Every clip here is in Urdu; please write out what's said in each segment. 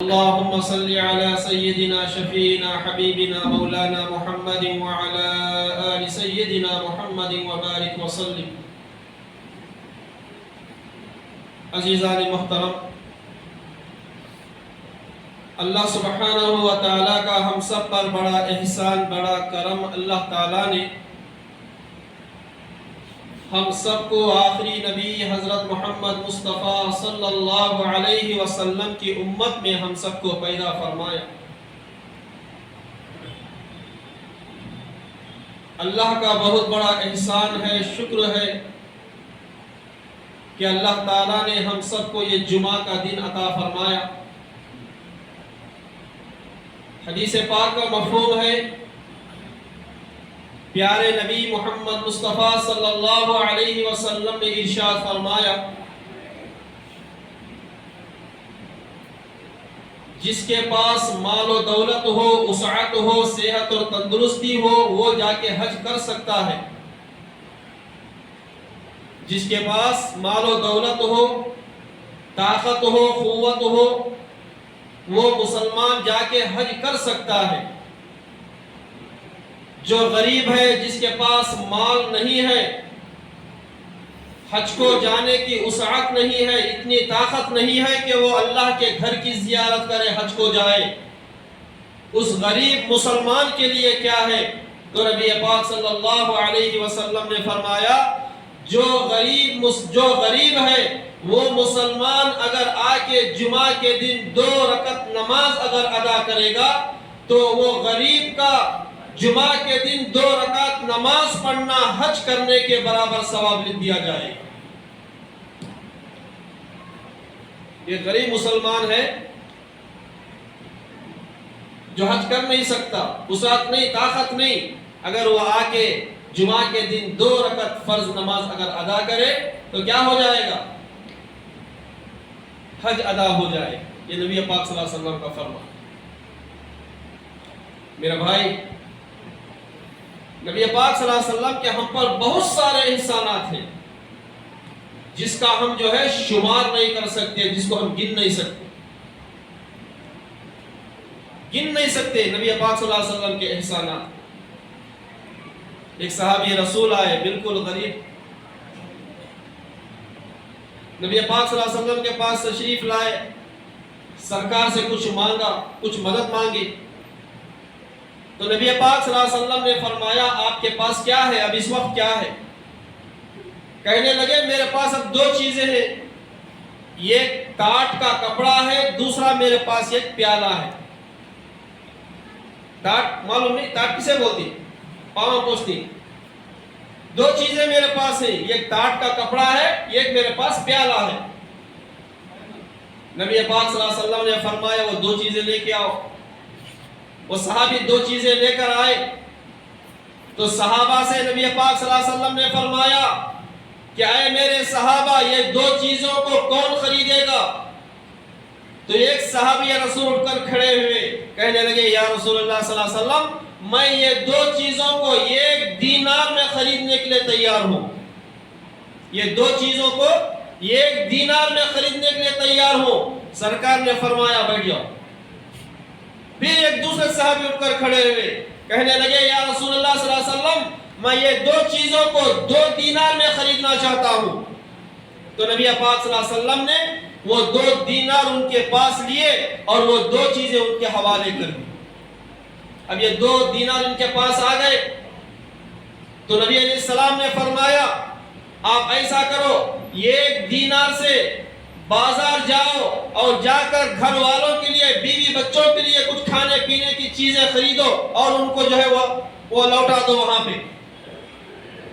اللهم صل على سيدنا شفيعنا حبيبنا مولانا محمد وعلى آل سيدنا محمد وبارك وسلم. عزیزان محترم، اللہ سبحانہ و تعالیٰ کا ہم سب پر بڑا احسان، بڑا کرم، اللہ تعالیٰ نے ہم سب کو آخری نبی حضرت محمد مصطفیٰ صلی اللہ علیہ وسلم کی امت میں ہم سب کو پیدا فرمایا. اللہ کا بہت بڑا احسان ہے، شکر ہے کہ اللہ تعالیٰ نے ہم سب کو یہ جمعہ کا دن عطا فرمایا. حدیث پاک کا مفہوم ہے، پیارے نبی محمد مصطفیٰ صلی اللہ علیہ وسلم نے ارشاد فرمایا، جس کے پاس مال و دولت ہو، وسعت ہو، صحت اور تندرستی ہو، وہ جا کے حج کر سکتا ہے. جس کے پاس مال و دولت ہو، طاقت ہو، قوت ہو، وہ مسلمان جا کے حج کر سکتا ہے. جو غریب ہے، جس کے پاس مال نہیں ہے، حج کو جانے کی وسعت نہیں ہے، اتنی طاقت نہیں ہے کہ وہ اللہ کے گھر کی زیارت کرے، حج کو جائے، اس غریب مسلمان کے لیے کیا ہے؟ تو نبی پاک صلی اللہ علیہ وسلم نے فرمایا، جو غریب ہے وہ مسلمان اگر آ کے جمعہ کے دن 2 رکعت نماز اگر ادا کرے گا تو وہ غریب کا جمعہ کے دن 2 رکعت نماز پڑھنا حج کرنے کے برابر ثواب لکھ دیا جائے. یہ غریب مسلمان ہے جو حج کر نہیں سکتا، وسعت نہیں، طاقت نہیں، اگر وہ آ کے جمعہ کے دن 2 رکعت فرض نماز اگر ادا کرے تو کیا ہو جائے گا؟ حج ادا ہو جائے. یہ نبی پاک صلی اللہ علیہ وسلم کا فرمان. میرا بھائی، نبی پاک صلی اللہ علیہ وسلم کے ہم پر بہت سارے احسانات ہیں جس کا ہم جو ہے شمار نہیں کر سکتے، جس کو ہم گن نہیں سکتے. نبی پاک صلی اللہ علیہ وسلم کے احسانات. ایک صحابی رسول آئے، بالکل غریب، نبی پاک صلی اللہ علیہ وسلم کے پاس تشریف لائے، سرکار سے کچھ مانگا، کچھ مدد مانگی. تو نبی پاک صلی اللہ علیہ وسلم نے فرمایا، آپ کے پاس کیا ہے اب اس وقت؟ کیا ہے؟ کہنے لگے، میرے پاس اب 2 چیزیں ہیں، ایک ٹاٹ کا کپڑا ہے، دوسرا میرے پاس ایک پیالہ ہے. ٹاٹ معلوم نہیں ٹاٹ کسے بولتی؟ پاؤں پوچھتی. 2 چیزیں میرے پاس ہیں، ایک ٹاٹ کا کپڑا ہے، ایک میرے پاس پیالہ ہے. نبی پاک صلی اللہ علیہ وسلم نے فرمایا، وہ 2 چیزیں لے کے آؤ. وہ صحابی 2 چیزیں لے کر آئے. تو صحابہ سے نبی پاک صلی اللہ علیہ وسلم نے فرمایا کہ اے میرے صحابہ، یہ 2 چیزوں کو کون خریدے گا؟ تو ایک صحابی رسول اٹھ کر کھڑے ہوئے، کہنے لگے، یا رسول اللہ صلی اللہ علیہ وسلم، میں یہ 2 چیزوں کو 1 دینار میں خریدنے کے لیے تیار ہوں. یہ 2 چیزوں کو 1 دینار میں خریدنے کے لیے تیار ہوں. سرکار نے فرمایا، بیٹھ جاؤ. پھر ایک دوسرے صحابی اٹھ کر کھڑے ہوئے، کہنے لگے، یا رسول اللہ صلی اللہ علیہ وسلم، میں یہ 2 چیزوں کو 2 دینار میں خریدنا چاہتا ہوں. تو نبی پاک صلی اللہ علیہ وسلم نے وہ 2 دینار ان کے پاس لیے اور وہ 2 چیزیں ان کے حوالے کر دی. اب یہ 2 دینار ان کے پاس آ گئے. تو نبی علیہ السلام نے فرمایا، آپ ایسا کرو، 1 دینار سے بازار جاؤ اور جا کر گھر والوں کے لیے، بیوی بچوں کے لیے کچھ کھانے پینے کی چیزیں خریدو اور ان کو جو ہے وہ لوٹا دو وہاں پہ.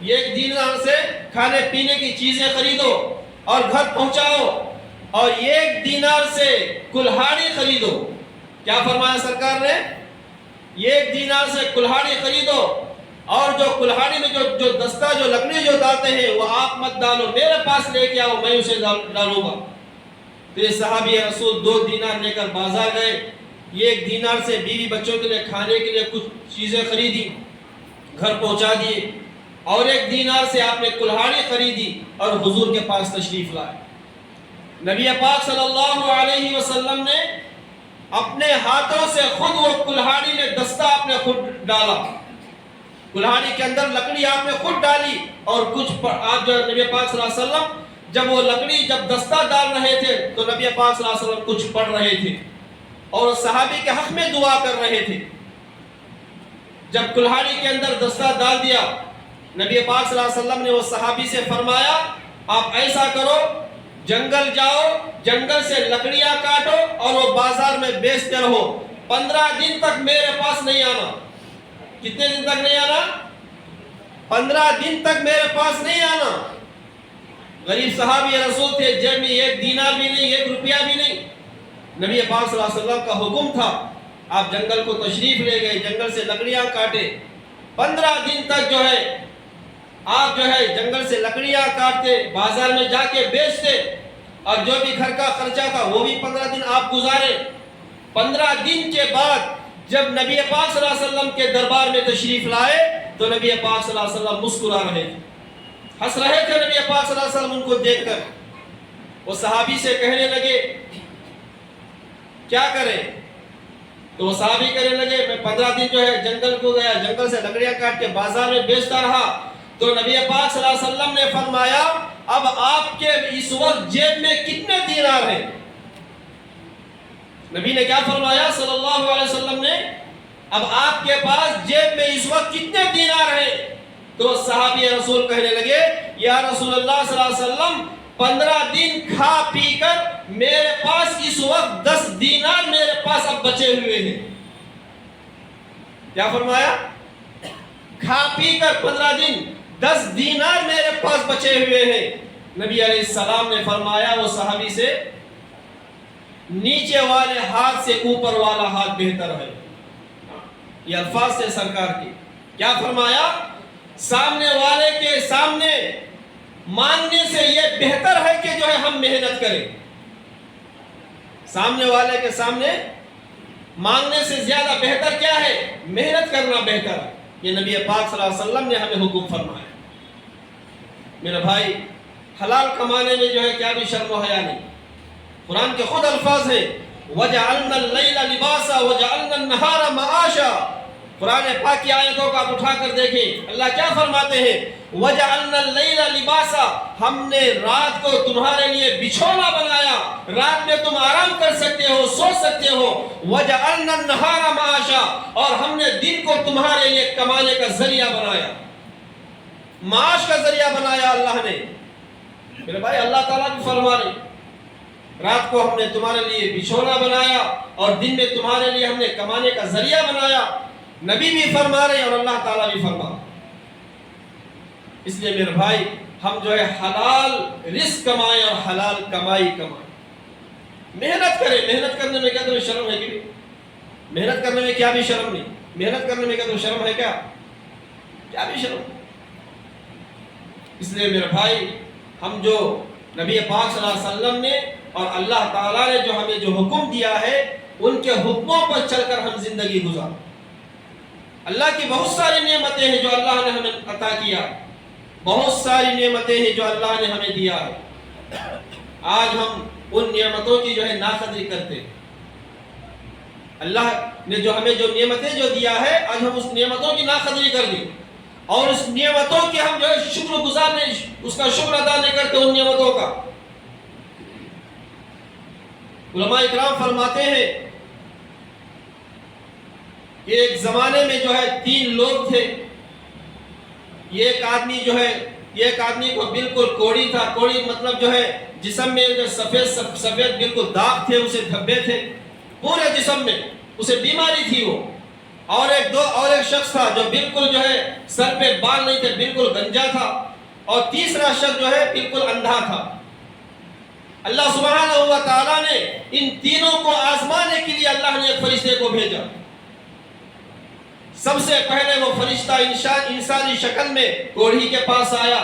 1 دینار سے کھانے پینے کی چیزیں خریدو اور گھر پہنچاؤ، اور 1 دینار سے کلہاڑی خریدو. کیا فرمایا سرکار نے؟ 1 دینار سے کلہاڑی خریدو، اور جو کلہاڑی میں جو دستہ، جو لکڑی جو ڈالتے ہیں وہ آپ مت ڈالو، میرے پاس لے کے آؤ، میں اسے ڈالوں گا. تو یہ صحابی رسول 2 دینار لے کر بازار گئے. 1 دینار سے بیوی بچوں کے لیے کھانے کے لیے کچھ چیزیں خریدی، گھر پہنچا دیے، اور 1 دینار سے آپ نے کلہاڑی خریدی اور حضور کے پاس تشریف لائے. نبی پاک صلی اللہ علیہ وسلم نے اپنے ہاتھوں سے خود وہ کلہاڑی میں دستہ آپ نے خود ڈالا، کلہاڑی کے اندر لکڑی آپ نے خود ڈالی، اور کچھ آپ جو نبی پاک صلی اللہ علیہ وسلم جب وہ لکڑی جب دستہ ڈال رہے تھے تو نبی پاک صلی اللہ علیہ وسلم کچھ پڑھ رہے تھے اور صحابی کے حق میں دعا کر رہے تھے۔ جب کلہاڑی کے اندر دستہ ڈال دیا، نبی پاک صلی اللہ علیہ وسلم نے وہ صحابی سے فرمایا آپ ایسا کرو، جنگل جاؤ، جنگل سے لکڑیاں کاٹو اور وہ بازار میں بیچتے رہو، 15 دن تک میرے پاس نہیں آنا۔ کتنے دن تک نہیں آنا؟ 15 دن تک میرے پاس نہیں آنا۔ غریب صحابی رسول تھے، جیب میں 1 دینار بھی نہیں، 1 روپیہ بھی نہیں۔ نبی پاک صلی اللہ علیہ وسلم کا حکم تھا، آپ جنگل کو تشریف لے گئے، جنگل سے لکڑیاں کاٹے، 15 دن تک جو ہے آپ جو ہے جنگل سے لکڑیاں کاٹتے، بازار میں جا کے بیچتے، اور جو بھی گھر کا خرچہ تھا وہ بھی 15 دن آپ گزارے۔ 15 دن کے بعد جب نبی پاک صلی اللہ علیہ وسلم کے دربار میں تشریف لائے تو نبی پاک صلی اللہ علیہ وسلم مسکرا رہے تھے، ہنس رہے تھے نبی پاک صلی اللہ علیہ وسلم ان کو دیکھ کر۔ وہ صحابی سے کہنے لگے کیا کریں؟ تو وہ صحابی کہنے لگے میں 15 دن جو ہے جنگل کو گیا، جنگل سے لکڑیاں کاٹ کے بازار میں بیچتا رہا، تو نبی پاک صلی اللہ علیہ وسلم نے فرمایا اب آپ کے اس وقت جیب میں کتنے دینار ہیں؟ نبی نے کیا فرمایا صلی اللہ علیہ وسلم نے؟ اب آپ کے پاس جیب میں اس وقت کتنے دینار ہیں؟ تو صحابی رسول کہنے لگے یا رسول اللہ صلی اللہ علیہ وسلم 15 دن کھا پی کر میرے پاس اس وقت 10 دینار میرے پاس اب بچے ہوئے ہیں۔ کیا فرمایا؟ کھا پی کر 15 دن 10 دینار میرے پاس بچے ہوئے ہیں۔ نبی علیہ السلام نے فرمایا وہ صحابی سے نیچے والے ہاتھ سے اوپر والا ہاتھ بہتر ہے۔ یہ الفاظ سے سرکار کی کیا فرمایا؟ سامنے والے کے سامنے مانگنے سے یہ بہتر ہے کہ جو ہے ہم محنت کریں۔ سامنے والے کے سامنے مانگنے سے زیادہ بہتر کیا ہے؟ محنت کرنا بہتر ہے۔ یہ نبی پاک صلی اللہ علیہ وسلم نے ہمیں حکم فرمایا۔ میرے بھائی حلال کمانے میں جو ہے کیا بھی شرم و حیا نہیں۔ قرآن کے خود الفاظ ہیں وَجَعَلْنَا اللَّيْلَ لِبَاسًا وَجَعَلْنَا النَّهَارَ مَعَاشًا۔ قرآن پاک کی آیتوں کو آپ اٹھا کر دیکھیں، اللہ کیا فرماتے ہیں وَجَعَلْنَا اللَّيْلَ لِبَاسًا، ہم نے رات کو تمہارے لیے بچھونا بنایا، رات میں تم آرام کر سکتے ہو، سو سکتے ہو۔ وَجَعَلْنَا النَّهَارَ مَعَاشًا، اور ہم نے دن کو تمہارے لیے کمانے کا ذریعہ بنایا، معاش کا ذریعہ بنایا اللہ نے۔ میرے بھائی اللہ تعالیٰ بھی فرما رہے رات کو ہم نے تمہارے لیے بچھونا بنایا اور دن میں تمہارے لیے ہم نے کمانے کا ذریعہ بنایا۔ نبی بھی فرما رہے اور اللہ تعالیٰ بھی فرما رہے۔ اس لیے میرے بھائی ہم جو ہے حلال رزق کمائیں اور حلال کمائی کمائیں، محنت کریں۔ محنت کرنے میں کیا تمہیں شرم ہے کہ محنت کرنے میں کیا بھی شرم نہیں؟ محنت کرنے میں کیا تمہیں شرم ہے؟ کیا بھی شرم؟ اس لیے میرے بھائی ہم جو نبی پاک صلی اللہ علیہ وسلم نے اور اللہ تعالیٰ نے جو ہمیں جو حکم دیا ہے ان کے حکموں پر چل کر ہم زندگی گزاریں۔ اللہ کی بہت ساری نعمتیں ہیں جو اللہ نے ہمیں عطا کیا، بہت ساری نعمتیں ہیں جو اللہ نے ہمیں دیا ہے، آج ہم ان نعمتوں کی جو ہے ناقدری کرتے ہیں۔ اللہ نے جو ہمیں جو نعمتیں جو دیا ہے آج ہم اس نعمتوں کی ناقدری کر دیں اور اس نعمتوں کی ہم جو ہے شکر گزار نہیں، اس کا شکر ادا نہیں کرتے ان نعمتوں کا۔ علماء اکرام فرماتے ہیں کہ ایک زمانے میں جو ہے 3 لوگ تھے۔ ایک آدمی جو ہے ایک آدمی کو بالکل کوڑی تھا، کوڑی مطلب جو ہے جسم میں جو سفید بالکل داغ تھے، اسے دھبے تھے پورے جسم میں، اسے بیماری تھی وہ۔ اور ایک شخص تھا جو بالکل جو ہے سر پہ بال نہیں تھے، بالکل گنجا تھا، اور تیسرا شخص جو ہے بالکل اندھا تھا۔ اللہ سبحانہ و تعالیٰ نے ان تینوں کو آزمانے کے لیے اللہ نے ایک فرشتے کو بھیجا۔ سب سے پہلے وہ فرشتہ انسانی شکل میں کوڑھی کے پاس آیا،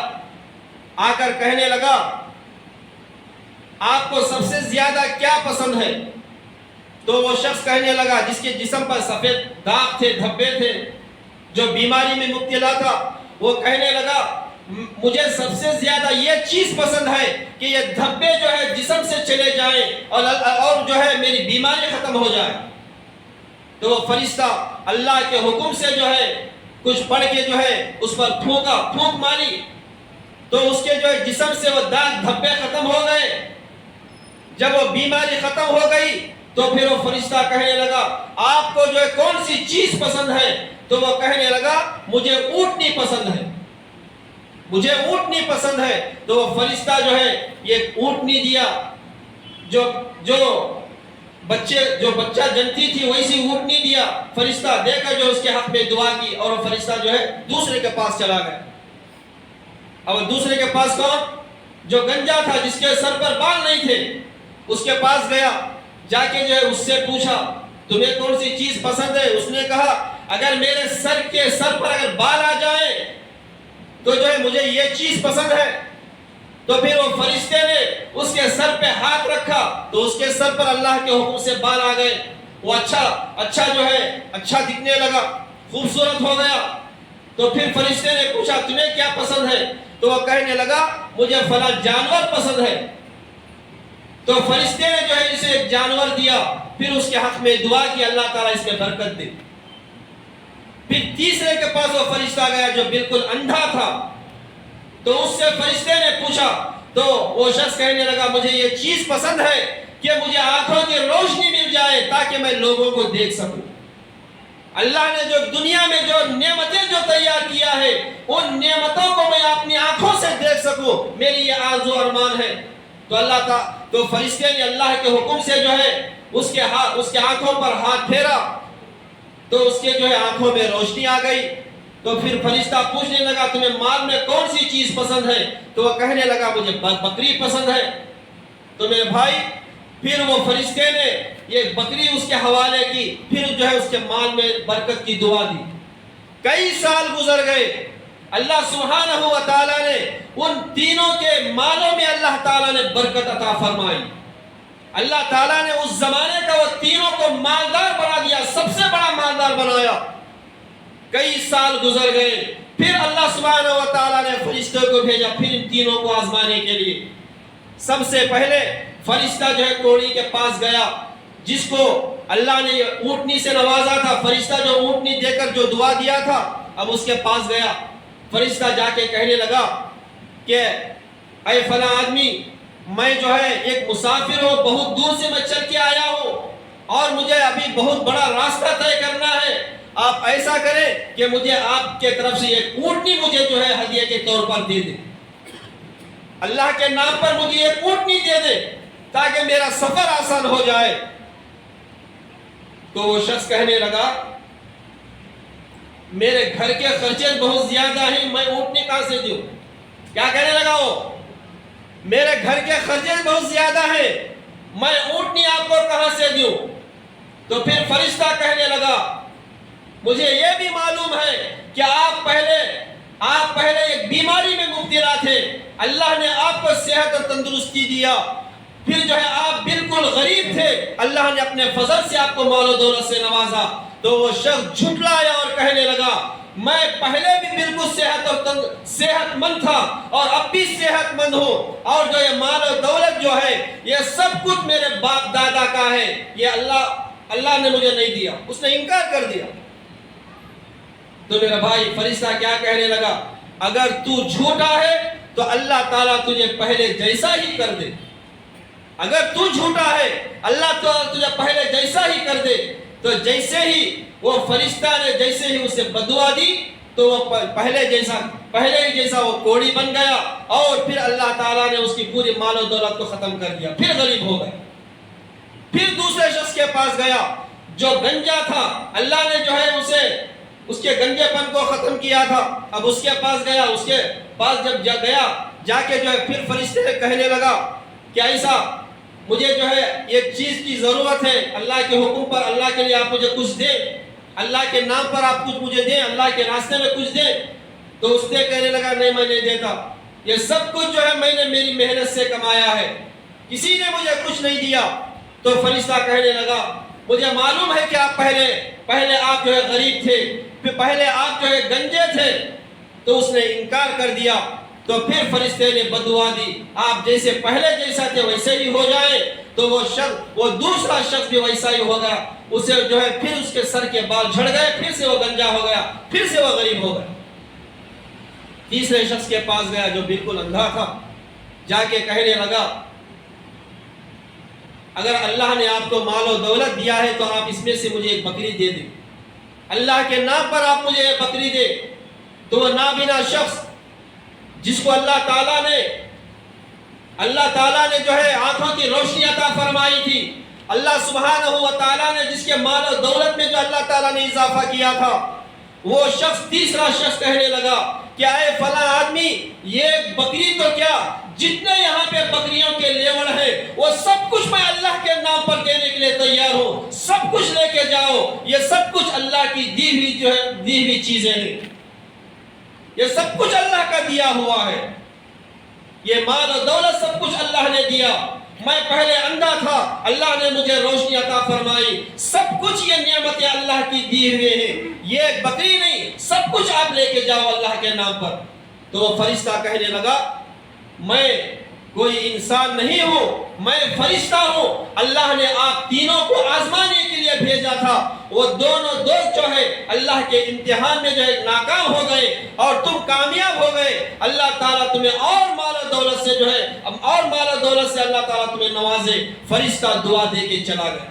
آ کر کہنے لگا آپ کو سب سے زیادہ کیا پسند ہے؟ تو وہ شخص کہنے لگا جس کے جسم پر سفید داغ تھے، دھبے تھے، جو بیماری میں مبتلا تھا، وہ کہنے لگا مجھے سب سے زیادہ یہ چیز پسند ہے کہ یہ دھبے جو ہے جسم سے چلے جائیں اور جو ہے میری بیماری ختم ہو جائے۔ تو وہ فرشتہ اللہ کے حکم سے جو ہے کچھ پڑھ کے جو ہے اس پر پھونک ماری، تو اس کے جو ہے جسم سے وہ داغ دھبے ختم ہو گئے۔ جب وہ بیماری ختم ہو گئی تو پھر وہ فرشتہ کہنے لگا آپ کو جو ہے کون سی چیز پسند ہے؟ تو وہ کہنے لگا مجھے اونٹنی پسند ہے، مجھے اونٹنی پسند ہے۔ تو وہ فرشتہ جو ہے یہ اونٹنی دیا، جو بچہ جنتی تھی ویسی اونٹنی دیا۔ فرشتہ دے کر جو اس کے حق میں دعا کی، اور وہ فرشتہ جو ہے دوسرے کے پاس چلا گیا۔ اور دوسرے کے پاس کون؟ جو گنجا تھا، جس کے سر پر بال نہیں تھے، اس کے پاس گیا، جا کے جو ہے اس سے پوچھا تمہیں کون سی چیز پسند ہے؟ اس نے کہا اگر میرے سر پر اگر بال آ جائے تو جو ہے مجھے یہ چیز پسند ہے۔ تو پھر وہ فرشتے نے اس کے سر پہ ہاتھ رکھا تو اس کے سر پر اللہ کے حکم سے بال آ گئے، وہ اچھا جو ہے اچھا دکھنے لگا، خوبصورت ہو گیا۔ تو پھر فرشتے نے پوچھا تمہیں کیا پسند ہے؟ تو وہ کہنے لگا مجھے فلاں جانور پسند ہے۔ تو فرشتے نے جو ہے اسے ایک جانور دیا، پھر اس کے حق میں دعا کی اللہ تعالیٰ اس میں برکت دے۔ پھر تیسرے کے پاس وہ فرشتہ گیا جو بالکل اندھا تھا، تو اس سے فرشتے نے پوچھا تو وہ شخص کہنے لگا مجھے یہ چیز پسند ہے کہ مجھے آنکھوں کی روشنی مل جائے تاکہ میں لوگوں کو دیکھ سکوں۔ اللہ نے جو دنیا میں جو نعمتیں جو تیار کیا ہے ان نعمتوں کو میں اپنی آنکھوں سے دیکھ سکوں، میری یہ آرزو ارمان ہے۔ تو فرشتے نے اللہ کے حکم سے جو ہے اس کے آنکھوں پر ہاتھ پھیرا تو اس کے جو ہے آنکھوں میں روشنی آ گئی۔ تو پھر فرشتہ پوچھنے لگا تمہیں مال میں کون سی چیز پسند ہے؟ تو وہ کہنے لگا مجھے بکری پسند ہے۔ تو میرے بھائی پھر وہ فرشتے نے یہ بکری اس کے حوالے کی، پھر جو ہے اس کے مال میں برکت کی دعا دی۔ کئی سال گزر گئے، اللہ سبحانہ و تعالیٰ نے ان تینوں کے مالوں میں اللہ تعالیٰ نے برکت عطا فرمائی۔ اللہ تعالیٰ نے اس زمانے کا وہ تینوں کو مالدار بنا دیا، سب سے بڑا مالدار بنایا۔ کئی سال گزر گئے، پھر اللہ سبحانہ و تعالیٰ نے فرشتوں کو بھیجا پھر ان تینوں کو آزمانے کے لیے۔ سب سے پہلے فرشتہ جو ہے کوڑی کے پاس گیا، جس کو اللہ نے اونٹنی سے نوازا تھا۔ فرشتہ جو اونٹنی دے کر جو دعا دیا تھا، اب اس کے پاس گیا۔ فرشتہ جا کے کہنے لگا کہ اے فلاں آدمی، میں جو ہے ایک مسافر ہوں، بہت دور سے میں چل کے آیا ہوں اور مجھے ابھی بہت بڑا راستہ طے کرنا ہے۔ آپ ایسا کریں کہ مجھے آپ کے طرف سے ایک اونٹنی مجھے جو ہے ہدیے کے طور پر دے دے، اللہ کے نام پر مجھے ایک اونٹنی دے دے تاکہ میرا سفر آسان ہو جائے۔ تو وہ شخص کہنے لگا میرے گھر کے خرچے بہت زیادہ ہیں، میں اونٹنی کہاں سے دوں؟ کیا کہنے لگا وہ؟ میرے گھر کے خرچے بہت زیادہ ہیں، میں اونٹنی آپ کو کہاں سے دوں؟ تو پھر فرشتہ کہنے لگا مجھے یہ بھی معلوم ہے کہ آپ پہلے ایک بیماری میں مبتلا تھے، اللہ نے آپ کو صحت اور تندرستی دیا، پھر جو ہے آپ بالکل غریب تھے، اللہ نے اپنے فضل سے آپ کو مال و دولت سے نوازا۔ تو وہ شخص جھٹلایا اور کہنے لگا میں پہلے بھی بالکل صحت مند تھا اور اب بھی صحت مند ہوں، اور جو یہ مال و دولت جو ہے یہ سب کچھ میرے باپ دادا کا ہے، یہ اللہ نے مجھے نہیں دیا، اس نے انکار کر دیا۔ تو میرا بھائی فرشتہ کیا کہنے لگا اگر تو جھوٹا ہے تو اللہ تعالیٰ تجھے پہلے جیسا ہی کر دے، اگر تو جھوٹا ہے اللہ تعالیٰ تجھے پہلے جیسا ہی کر دے۔ تو جیسے ہی وہ فرشتہ نے جیسے ہی اسے بددعا دی تو وہ پہلے ہی جیسا وہ کوڑی بن گیا، اور پھر اللہ تعالیٰ نے اس کی پوری مال و دولت کو ختم کر دیا، پھر غریب ہو گئے۔ پھر دوسرے شخص کے پاس گیا جو گنجا تھا، اللہ نے جو ہے اس کے گنجے پن کو ختم کیا تھا۔ اب اس کے پاس گیا، اس کے پاس جب گیا جا کے جو ہے پھر فرشتے کہنے لگا کہ ایسا مجھے جو ہے ایک چیز کی ضرورت ہے، اللہ کے حکم پر اللہ کے لیے آپ مجھے کچھ دیں، اللہ کے نام پر آپ کچھ مجھے دیں، اللہ کے راستے میں کچھ دیں۔ تو اس نے کہنے لگا نہیں میں نہیں دیتا، یہ سب کچھ جو ہے میں نے میری محنت سے کمایا ہے، کسی نے مجھے کچھ نہیں دیا۔ تو فرشتہ کہنے لگا مجھے معلوم ہے کہ آپ پہلے آپ جو ہے غریب تھے، پھر پہلے آپ جو ہے گنجے تھے، تو اس نے انکار کر دیا، تو پھر فرشتے نے بددعا دی، آپ جیسے پہلے جیسا تھے ویسے ہی ہو جائے۔ تو وہ دوسرا شخص بھی ویسا ہی ہوگا، اسے جو ہے پھر اس کے سر کے بال جھڑ گئے، پھر سے وہ گنجا ہو گیا، پھر سے وہ غریب ہو گیا۔ تیسرے شخص کے پاس گیا جو بالکل اندھا تھا، جا کے کہنے لگا اگر اللہ نے آپ کو مال و دولت دیا ہے تو آپ اس میں سے مجھے ایک بکری دے دیں، اللہ کے نام پر آپ مجھے ایک بکری دے۔ تو وہ نابینا شخص جس کو اللہ تعالیٰ نے جو ہے آنکھوں کی روشنی عطا فرمائی تھی، اللہ سبحانہ و تعالیٰ نے جس کے مال و دولت میں جو اللہ تعالیٰ نے اضافہ کیا تھا، وہ شخص تیسرا شخص کہنے لگا کہ اے فلاں آدمی، یہ بکری تو کیا، جتنے یہاں پہ بکریوں کے لیوڑ ہیں وہ سب کچھ میں اللہ کے نام پر دینے کے لیے تیار ہوں، سب کچھ لے کے جاؤ، یہ سب کچھ اللہ کی دی ہوئی چیزیں ہیں، یہ سب کچھ اللہ کا دیا ہوا ہے، یہ مال و دولت سب کچھ اللہ نے دیا، میں پہلے اندھا تھا، اللہ نے مجھے روشنی عطا فرمائی، سب کچھ یہ نعمتیں اللہ کی دی ہوئے ہیں، یہ ایک بکری نہیں، سب کچھ آپ لے کے جاؤ اللہ کے نام پر۔ تو وہ فرشتہ کہنے لگا میں کوئی انسان نہیں ہوں، میں فرشتہ ہوں، اللہ نے آپ تینوں کو آزمانے کے لیے بھیجا تھا، وہ دونوں دوست جو ہے اللہ کے امتحان میں جو ہے ناکام ہو گئے اور تم کامیاب ہو گئے، اللہ تعالیٰ تمہیں اور مال و دولت سے جو ہے اور مال و دولت سے اللہ تعالیٰ تمہیں نوازے۔ فرشتہ دعا دے کے چلا گیا۔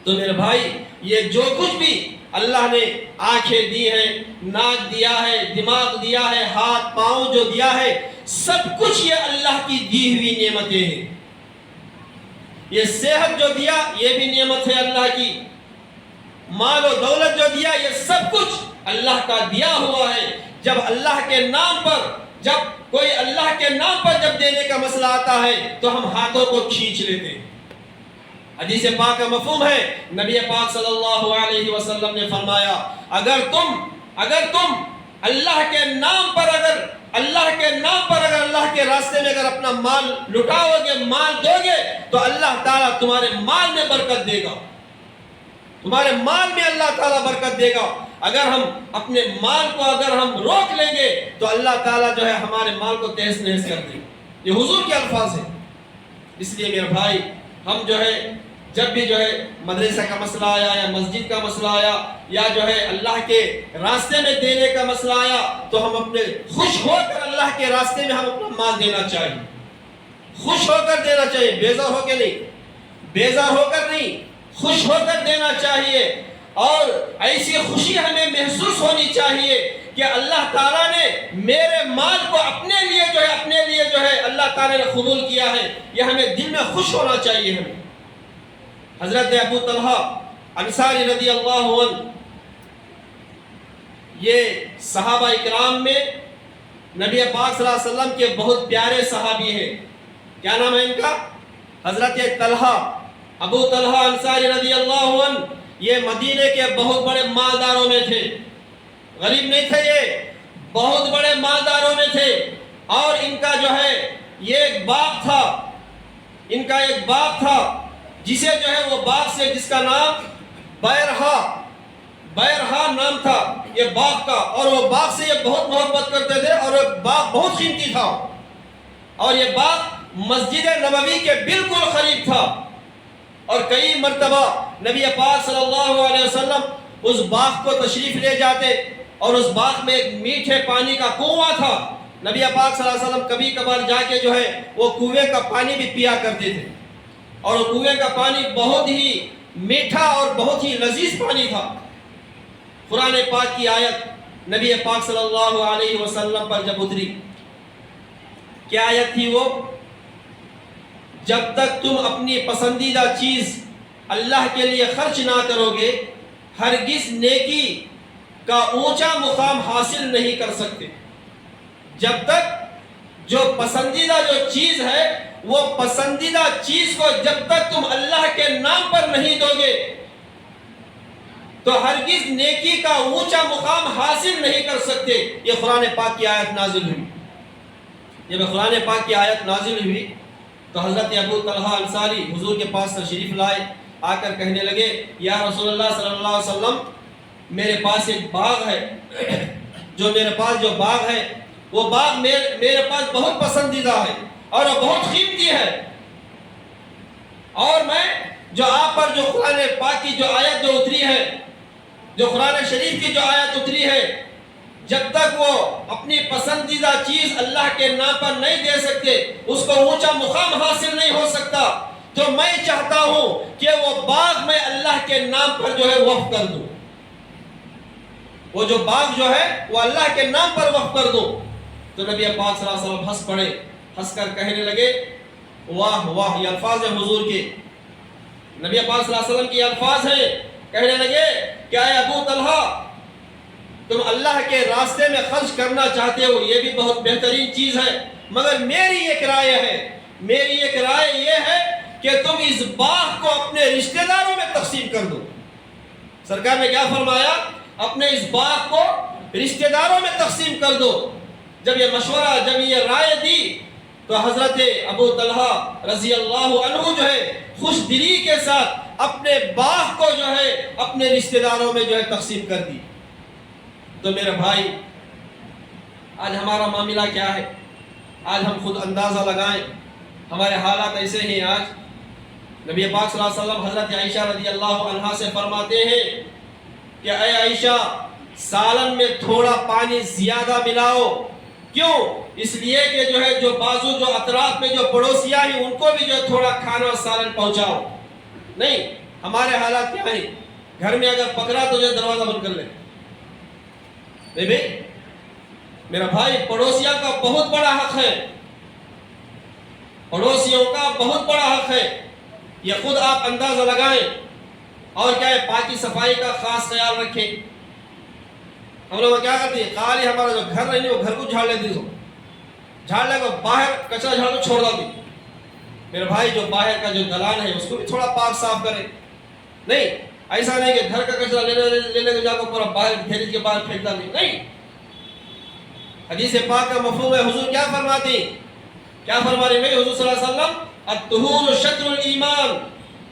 تو میرے بھائی، یہ جو کچھ بھی اللہ نے آنکھیں دی ہیں، ناک دیا ہے، دماغ دیا ہے، ہاتھ پاؤں جو دیا ہے، سب کچھ یہ اللہ کی دی ہوئی نعمتیں ہیں۔ یہ صحت جو دیا یہ بھی نعمت ہے اللہ کی، مال و دولت جو دیا یہ سب کچھ اللہ کا دیا ہوا ہے۔ جب اللہ کے نام پر کوئی اللہ کے نام پر جب دینے کا مسئلہ آتا ہے تو ہم ہاتھوں کو کھینچ لیتے ہیں۔ حدیث پاک کا مفہوم ہے، نبی پاک صلی اللہ علیہ وسلم نے فرمایا اگر تم اللہ کے نام پر اگر اللہ کے راستے میں اگر اپنا مال لٹاؤ گے، مال دو گے، تو اللہ تعالیٰ تمہارے مال میں برکت دے گا، تمہارے مال میں اللہ تعالیٰ برکت دے گا۔ اگر ہم اپنے مال کو اگر ہم روک لیں گے تو اللہ تعالیٰ جو ہے ہمارے مال کو تہس نہس کر دے گا۔ یہ حضور کے الفاظ ہیں۔ اس لیے میرے بھائی، ہم جو ہے جب بھی جو ہے مدرسہ کا مسئلہ آیا یا مسجد کا مسئلہ آیا یا جو ہے اللہ کے راستے میں دینے کا مسئلہ آیا تو ہم اپنے خوش ہو کر اللہ کے راستے میں ہم اپنا مال دینا چاہیے، خوش ہو کر دینا چاہیے، بیزار ہو کر نہیں، خوش ہو کر دینا چاہیے۔ اور ایسی خوشی ہمیں محسوس ہونی چاہیے کہ اللہ تعالیٰ نے میرے مال کو اپنے لیے جو ہے اللہ تعالیٰ نے قبول کیا ہے، یہ ہمیں دل میں خوش ہونا چاہیے۔ ہمیں حضرت ابو طلحہ انصاری رضی اللہ عنہ، یہ صحابہ اکرام میں نبی پاک صلی اللہ علیہ وسلم کے بہت پیارے صحابی ہیں۔ کیا نام ہے ان کا؟ حضرت طلحہ، ابو طلحہ انصاری رضی اللہ عنہ، یہ مدینے کے بہت بڑے مالداروں میں تھے، غریب نہیں تھے، یہ بہت بڑے مالداروں میں تھے۔ اور ان کا جو ہے یہ ایک باغ تھا، جسے جو ہے وہ باغ سے جس کا نام بیرہا نام تھا یہ باغ کا، اور وہ باغ سے یہ بہت محبت کرتے تھے اور وہ باغ بہت قیمتی تھا، اور یہ باغ مسجد نبوی کے بالکل قریب تھا۔ اور کئی مرتبہ نبی پاک صلی اللہ علیہ وسلم اس باغ کو تشریف لے جاتے، اور اس باغ میں ایک میٹھے پانی کا کنواں تھا، نبی پاک صلی اللہ علیہ وسلم کبھی کبھار جا کے جو ہے وہ کنویں کا پانی بھی پیا کرتے تھے، اور وہ کنویں کا پانی بہت ہی میٹھا اور بہت ہی لذیذ پانی تھا۔ قرآن پاک کی آیت نبی پاک صلی اللہ علیہ وسلم پر جب اتری، کیا آیت تھی وہ؟ جب تک تم اپنی پسندیدہ چیز اللہ کے لیے خرچ نہ کرو گے، ہرگز نیکی کا اونچا مقام حاصل نہیں کر سکتے۔ جب تک جو پسندیدہ جو چیز ہے، وہ پسندیدہ چیز کو جب تک تم اللہ کے نام پر نہیں دو گے تو ہرگز نیکی کا اونچا مقام حاصل نہیں کر سکتے۔ یہ قرآن پاک کی آیت نازل ہوئی۔ جب قرآن پاک کی آیت نازل ہوئی تو حضرت ابو طلحہ انصاری حضور کے پاس تشریف لائے، آ کر کہنے لگے یا رسول اللہ صلی اللہ علیہ وسلم، میرے پاس ایک باغ ہے جو میرے پاس جو باغ ہے وہ باغ میرے پاس بہت پسندیدہ ہے اور وہ بہت قیمتی ہے، اور میں جو آپ پر جو قرآن پاک کی جو آیت جو اتری ہے، جو قرآن شریف کی جو آیت اتری ہے، جب تک وہ اپنی پسندیدہ چیز اللہ کے نام پر نہیں دے سکتے، اس کو اونچا مقام حاصل نہیں ہو سکتا، تو میں چاہتا ہوں کہ وہ باغ میں اللہ کے نام پر جو ہے وقف کر دوں، وہ جو باغ جو ہے وہ اللہ کے نام پر وقف کر دوں۔ تو نبی پاک صلی اللہ علیہ وسلم ہنس پڑے، ہنس کر کہنے لگے واہ واہ، یہ الفاظ ہیں حضور کے، نبی پاک صلی اللہ علیہ وسلم کی الفاظ ہیں، کہنے لگے کہ اے ابو طلحہ، تم اللہ کے راستے میں خرچ کرنا چاہتے ہو، یہ بھی بہت بہترین چیز ہے، مگر میری ایک رائے ہے، میری ایک رائے یہ ہے کہ تم اس باغ کو اپنے رشتہ داروں میں تقسیم کر دو۔ سرکار نے کیا فرمایا؟ اپنے اس باغ کو رشتہ داروں میں تقسیم کر دو۔ جب یہ مشورہ، جب یہ رائے دی تو حضرت ابو طلحہ رضی اللہ عنہ جو ہے خوش دلی کے ساتھ اپنے باغ کو جو ہے اپنے رشتہ داروں میں جو ہے تقسیم کر دی۔ تو میرے بھائی، آج ہمارا معاملہ کیا ہے؟ آج ہم خود اندازہ لگائیں، ہمارے حالات ایسے ہیں۔ آج نبی پاک صلی اللہ علیہ وسلم حضرت عائشہ رضی اللہ عنہا سے فرماتے ہیں کہ اے عائشہ، سالن میں تھوڑا پانی زیادہ ملاؤ، کیوں؟ اس لیے کہ جو ہے جو بازو جو اطراف میں جو پڑوسیاں ہیں ان کو بھی جو تھوڑا کھانا اور سالن پہنچاؤ۔ نہیں، ہمارے حالات کیا ہیں؟ گھر میں اگر پکڑا تو جو دروازہ بند کر لے۔ بے میرا بھائی، پڑوسیوں کا بہت بڑا حق ہے، پڑوسیوں کا بہت بڑا حق ہے، یہ خود آپ اندازہ لگائیں۔ اور کیا ہے؟ پاکی صفائی کا خاص خیال رکھیں۔ ہم لوگ کیا کرتے ہیں؟ خالی ہمارا جو گھر رہنے وہ گھر کو جھاڑ لیتے ہیں، جھاڑ لے کر باہر کچرا جھاڑ کو چھوڑ دیتے۔ میرے بھائی، جو باہر کا جو دلان ہے اس کو بھی تھوڑا پاک صاف کریں۔ نہیں، ایسا نہیں کہ گھر کا کچرا لینے جا کو پورا باہر گھیری کے باہر پھینکتا نہیں۔ حدیث پاک کا مفہوم ہے، حضور کیا فرماتے ہیں؟ کیا فرما رہے ہیں حضور صلی اللہ علیہ وسلم؟ الطہور شطر الایمان،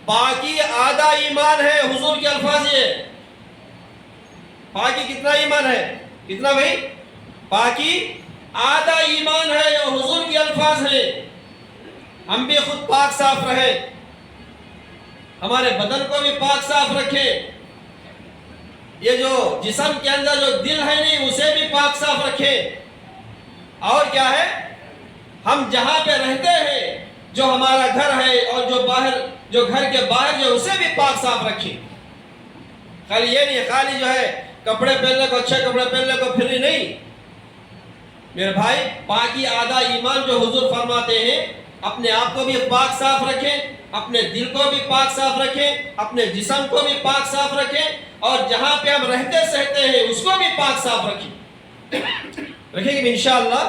پاکی آدھا ایمان ہے۔ حضور کے الفاظ یہ، پاکی کتنا ایمان ہے؟ کتنا بھائی؟ پاکی آدھا ایمان ہے، یہ حضور کے الفاظ ہیں۔ ہم بھی خود پاک صاف رہیں، ہمارے بدن کو بھی پاک صاف رکھیں، یہ جو جسم کے اندر جو دل ہے نہیں اسے بھی پاک صاف رکھیں۔ اور کیا ہے؟ ہم جہاں پہ رہتے ہیں، جو ہمارا گھر ہے اور جو باہر، جو گھر کے باہر جو اسے بھی پاک صاف رکھیں۔ خالی یہ نہیں، خالی جو ہے کپڑے پہننے کو، اچھے کپڑے پہننے کو پھر نہیں۔ میرے بھائی، پاکی آدھا ایمان جو حضور فرماتے ہیں، اپنے آپ کو بھی پاک صاف رکھیں، اپنے دل کو بھی پاک صاف رکھیں، اپنے جسم کو بھی پاک صاف رکھیں، اور جہاں پہ ہم رہتے سہتے ہیں اس کو بھی پاک صاف رکھیں۔ رکھیں گے انشاءاللہ۔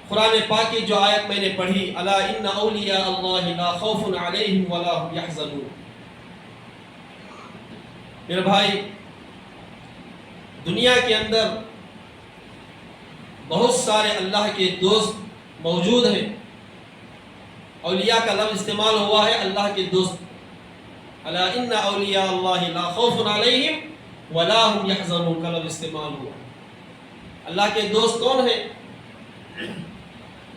قرآن پاک کی جو آیت میں نے پڑھی، الا ان اولیاء اللہ لا خوف علیہم ولا هم یحزنون، میرے بھائی، دنیا کے اندر بہت سارے اللہ کے دوست موجود ہیں۔ اولیاء کا لفظ استعمال ہوا ہے اللہ کے دوست، الا ان اولیاء اللہ لا خوف علیہم ولا هم یحزنون کا لفظ استعمال ہوا۔ اللہ کے دوست کون ہیں؟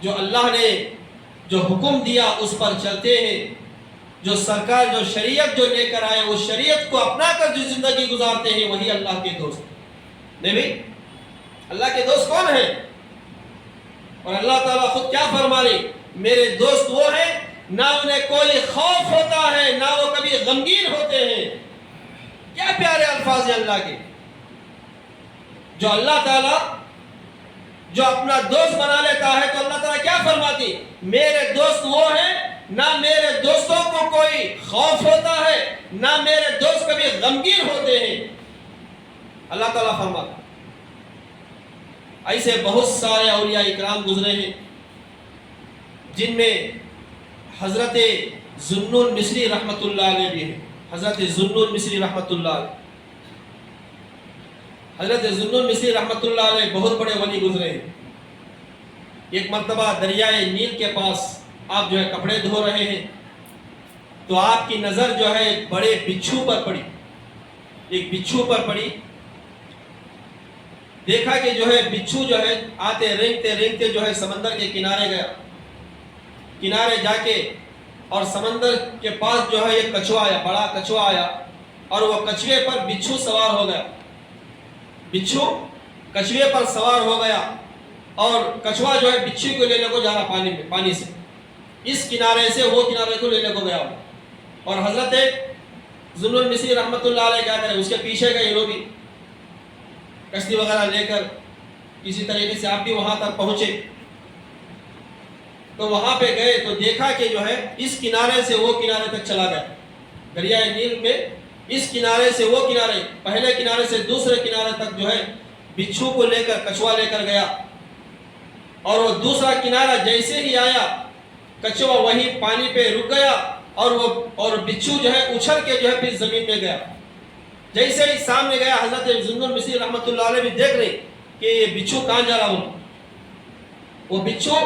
جو اللہ نے جو حکم دیا اس پر چلتے ہیں، جو سرکار جو شریعت جو لے کر آئے اس شریعت کو اپنا کر جو زندگی گزارتے ہیں، وہی اللہ کے دوست۔ نہیں بھائی، اللہ کے دوست کون ہیں؟ اور اللہ تعالیٰ خود کیا فرما رہے؟ میرے دوست وہ ہیں نہ انہیں کوئی خوف ہوتا ہے نہ وہ کبھی غمگین ہوتے ہیں۔ کیا پیارے الفاظ ہیں اللہ کے! جو اللہ تعالیٰ جو اپنا دوست بنا لیتا ہے تو اللہ تعالیٰ کیا فرماتی؟ میرے دوست وہ ہیں نہ میرے دوستوں کو کوئی خوف ہوتا ہے نہ میرے دوست کبھی غمگین ہوتے ہیں، اللہ تعالیٰ فرماتا۔ ایسے بہت سارے اولیاء اکرام گزرے ہیں جن میں حضرت ذوالنون مصری رحمۃ اللہ علیہ بھی ہیں۔ حضرت ذوالنون مصری رحمۃ اللہ علیہ، حضرت ذوالنون مصری رحمۃ اللہ علیہ بہت بڑے ولی گزرے ہیں۔ ایک مرتبہ دریائے نیل کے پاس آپ جو ہے کپڑے دھو رہے ہیں تو آپ کی نظر جو ہے ایک بڑے بچھو پر پڑی۔ ایک بچھو پر پڑی. دیکھا کہ جو ہے بچھو جو ہے آتے رینگتے رینگتے جو ہے سمندر کے کنارے گیا. کنارے جا کے اور سمندر کے پاس جو ہے ایک کچھوا آیا, بڑا کچھوا آیا, اور وہ کچھوے پر بچھو سوار ہو گیا. بچھو کچھوے پر سوار ہو گیا اور کچھوا جو ہے بچھو کو لینے کو جا رہا پانی سے, اس کنارے سے وہ کنارے کو لینے کو گیا. اور حضرت ذو المصری رحمۃ اللہ علیہ کیا کرے, اس کے پیچھے گئے لوگ بھی کشتی وغیرہ لے کر, کسی طریقے سے آپ بھی وہاں تک پہنچے. تو وہاں پہ گئے تو دیکھا کہ جو ہے اس کنارے سے وہ کنارے تک چلا گیا. دریائے نیل میں اس کنارے سے وہ کنارے, پہلے کنارے سے دوسرے کنارے تک جو ہے بچھو کو لے کر کچھوا لے کر گیا. اور وہ دوسرا کنارہ جیسے ہی آیا, کچھوا وہی پانی پہ رک گیا اور بچھو جو ہے اچھل کے جو ہے پھر زمین میں گیا. جیسے ہی سامنے گیا, حضرت ذو المصری رحمۃ اللہ علیہ بھی دیکھ رہے کہ یہ بچھو کہاں جا رہا ہوں. وہ بچھو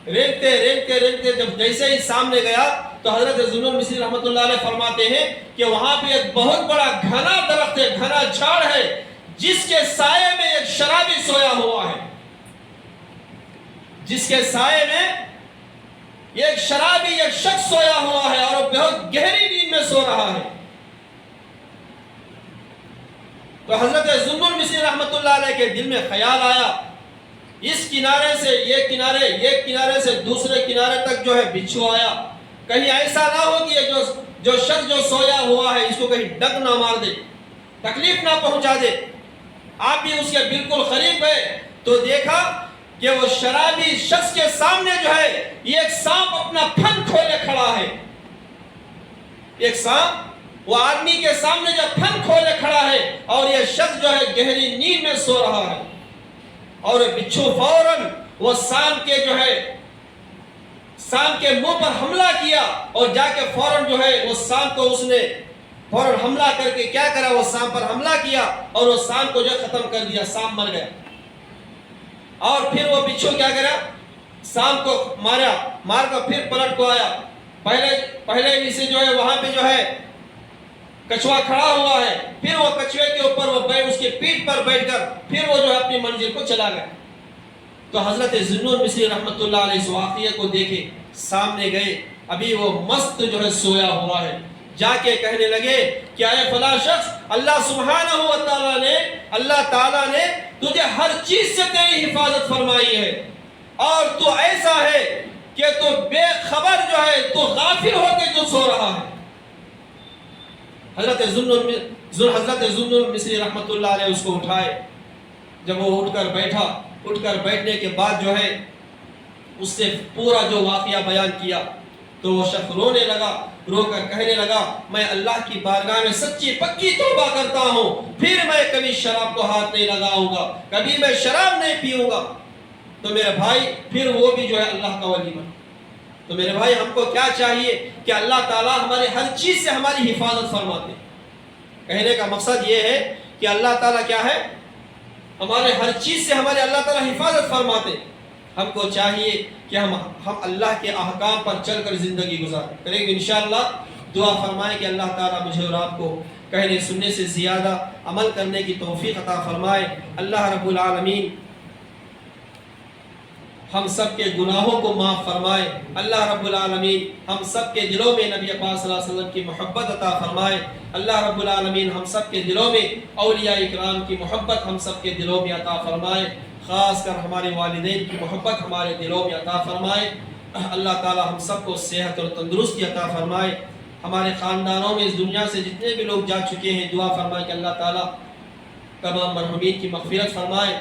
رینگتے رینگتے رینگتے جب جیسے ہی سامنے گیا تو حضرت ذو المصری رحمۃ اللہ علیہ فرماتے ہیں کہ وہاں پہ ایک بہت بڑا گھنا درخت ہے, گھنا جھاڑ ہے, جس کے سائے میں ایک شرابی سویا ہوا ہے. جس کے سائے میں ایک شرابی ایک شخص سویا ہوا ہے اور وہ بہت گہری نیند میں سو رہا ہے. تو حضرت ذو المصری رحمۃ اللہ علیہ کے دل میں خیال آیا, اس کنارے سے ایک کنارے سے دوسرے کنارے تک جو ہے بچھو آیا, کہیں ایسا نہ ہو کہ جو شخص جو سویا ہوا ہے اس کو کہیں ڈک نہ مار دے, تکلیف نہ پہنچا دے. آپ بھی اس کے بالکل قریب گئے تو دیکھا کہ وہ شرابی شخص کے سامنے جو ہے ایک سانپ اپنا پھن کھولے کھڑا ہے. ایک سانپ وہ آدمی کے سامنے جو پھن کھولے کھڑا ہے اور یہ شخص جو ہے گہری نیند میں سو رہا ہے. اور بچھو فوراً وہ سانپ کے منہ پر حملہ کیا اور جا کے فوراً جو ہے وہ سانپ کو اس نے فوراً حملہ کر کے کیا کرا, وہ سانپ پر حملہ کیا اور وہ سانپ کو جو ختم کر دیا, سانپ مر گیا. اور پھر وہ بچھو کیا کرا, سانپ کو مار کر پھر پلٹ کو آیا. پہلے ہی سے جو ہے وہاں پہ جو ہے کچھوا کھڑا ہوا ہے, پھر وہ کچھوے کے اوپر وہ اس کے پیٹھ پر بیٹھ کر پھر وہ جو ہے اپنی منزل کو چلا گیا. تو حضرت ذو المصری رحمۃ اللہ علیہ اس واقعے کو دیکھے, سامنے گئے, ابھی وہ مست جو ہے سویا ہوا ہے, جا کے کہنے لگے کہ اے فلاں شخص, اللہ سبحانہ و تعالیٰ نے تجھے ہر چیز سے تیری حفاظت فرمائی ہے, اور تو ایسا ہے کہ تو بے خبر جو ہے تو غافل ہو کے جو سو رہا ہے. حضرت ذو المصری رحمۃ اللہ علیہ اس کو اٹھائے. جب وہ اٹھ کر بیٹھنے کے بعد جو ہے اس سے پورا جو واقعہ بیان کیا تو وہ شخص رونے لگا, رو کر کہنے لگا, میں اللہ کی بارگاہ میں سچی پکی توبہ کرتا ہوں, پھر میں کبھی شراب کو ہاتھ نہیں لگاؤں گا, کبھی میں شراب نہیں پیوں گا. تو میرے بھائی پھر وہ بھی جو ہے اللہ کا ولی بنا. تو میرے بھائی ہم کو کیا چاہیے کہ اللہ تعالیٰ ہمارے ہر چیز سے ہماری حفاظت فرماتے. کہنے کا مقصد یہ ہے کہ اللہ تعالیٰ کیا ہے, ہمارے ہر چیز سے ہمارے اللہ تعالیٰ حفاظت فرماتے. ہم کو چاہیے کہ ہم اللہ کے احکام پر چل کر زندگی کریں گے انشاءاللہ. دعا فرمائیں کہ اللہ تعالیٰ مجھے اور آپ کو کہنے سننے سے زیادہ عمل کرنے کی توفیق عطا فرمائے. اللہ رب العالمین ہم سب کے گناہوں کو معاف فرمائے. اللہ رب العالمین ہم سب کے دلوں میں نبی پاک صلی اللہ علیہ وسلم کی محبت عطا فرمائے. اللہ رب العالمین ہم سب کے دلوں میں اولیاء اکرام کی محبت ہم سب کے دلوں میں عطا فرمائے. خاص کر ہمارے والدین کی محبت ہمارے دلوں میں عطا فرمائے. اللہ تعالی ہم سب کو صحت اور تندرستی عطا فرمائے. ہمارے خاندانوں میں اس دنیا سے جتنے بھی لوگ جا چکے ہیں دعا فرمائے کہ اللہ تعالی تمام مرحومین کی مغفرت فرمائے.